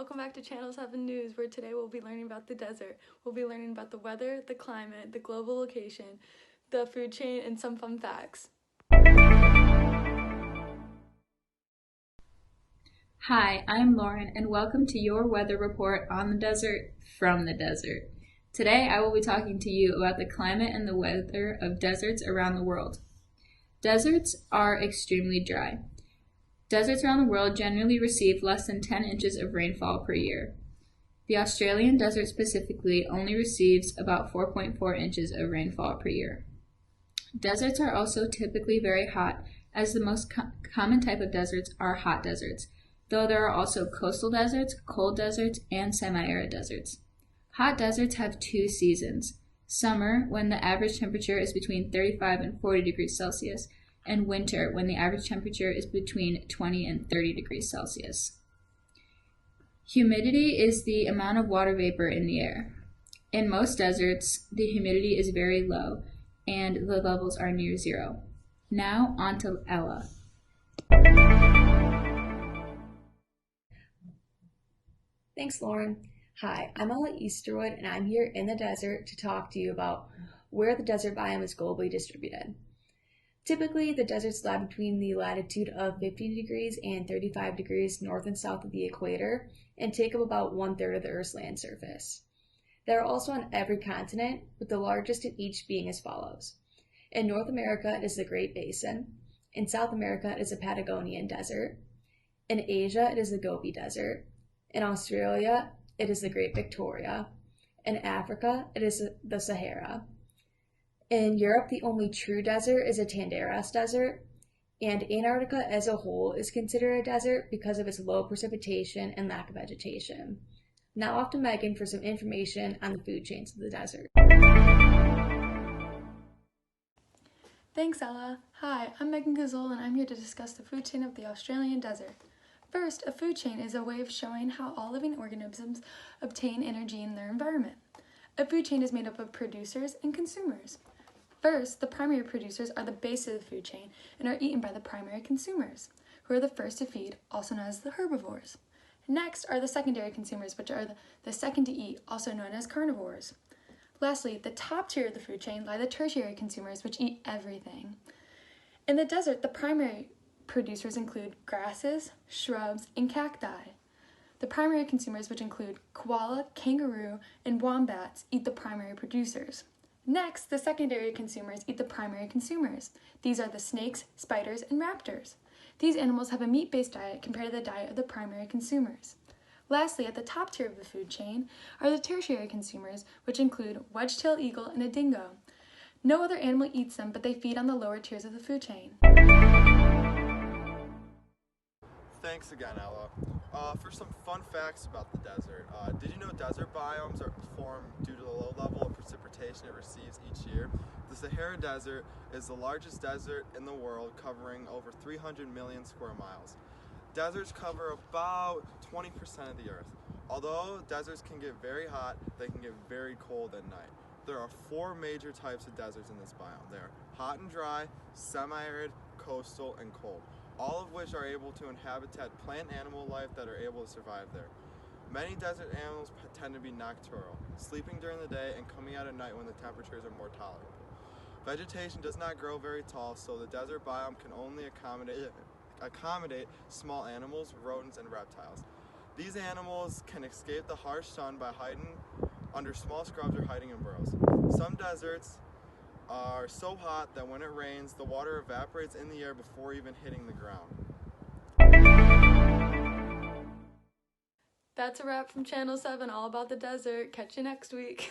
welcome back to Channel 7 News, where today we'll be learning about the desert. We'll be learning about the weather, the climate, the global location, the food chain, and some fun facts. Hi, I'm Lauren, and welcome to your weather report on the desert from the desert. Today I will be talking to you about the climate and the weather of deserts around the world. Deserts are extremely dry. Deserts around the world generally receive less than 10 inches of rainfall per year. The Australian desert specifically only receives about 4.4 inches of rainfall per year. Deserts are also typically very hot, as the most common type of deserts are hot deserts, though there are also coastal deserts, cold deserts, and semi-arid deserts. Hot deserts have two seasons: summer, when the average temperature is between 35 and 40 degrees Celsius, and winter, when the average temperature is between 20 and 30 degrees Celsius. Humidity is the amount of water vapor in the air. In most deserts, the humidity is very low, and the levels are near zero. Now, on to Ella. Thanks, Lauren. Hi, I'm Ella Easterwood, and I'm here in the desert to talk to you about where the desert biome is globally distributed. Typically, the deserts lie between the latitude of 50 degrees and 35 degrees north and south of the equator and take up about 1/3 of the Earth's land surface. They are also on every continent, with the largest in each being as follows. In North America, it is the Great Basin. In South America, it is the Patagonian Desert. In Asia, it is the Gobi Desert. In Australia, it is the Great Victoria. In Africa, it is the Sahara. In Europe, the only true desert is a Tanderas Desert, and Antarctica as a whole is considered a desert because of its low precipitation and lack of vegetation. Now off to Meghan for some information on the food chains of the desert. Thanks, Ella. Hi, I'm Meghan Kozole, and I'm here to discuss the food chain of the Australian desert. First, a food chain is a way of showing how all living organisms obtain energy in their environment. A food chain is made up of producers and consumers. First, the primary producers are the base of the food chain and are eaten by the primary consumers, who are the first to feed, also known as the herbivores. Next are the secondary consumers, which are the second to eat, also known as carnivores. Lastly, the top tier of the food chain lie the tertiary consumers, which eat everything. In the desert, the primary producers include grasses, shrubs, and cacti. The primary consumers, which include koala, kangaroo, and wombats, eat the primary producers. Next, the secondary consumers eat the primary consumers. These are the snakes, spiders, and raptors. These animals have a meat-based diet compared to the diet of the primary consumers. Lastly, at the top tier of the food chain are the tertiary consumers, which include wedge-tailed eagle and a dingo. No other animal eats them, but they feed on the lower tiers of the food chain. Thanks again, Ella. For some fun facts about the desert, did you know desert biomes are formed due to the low level of precipitation it receives each year? The Sahara Desert is the largest desert in the world, covering over 300 million square miles. Deserts cover about 20% of the Earth. Although deserts can get very hot, they can get very cold at night. There are 4 major types of deserts in this biome. They are hot and dry, semi-arid, coastal, and cold, all of which are able to inhabit plant and animal life that are able to survive there. Many desert animals tend to be nocturnal, sleeping during the day and coming out at night when the temperatures are more tolerable. Vegetation does not grow very tall, so the desert biome can only accommodate small animals, rodents, and reptiles. These animals can escape the harsh sun by hiding under small scrubs or hiding in burrows. Some deserts are so hot that when it rains, the water evaporates in the air before even hitting the ground. That's a wrap from Channel 7, all about the desert. Catch you next week.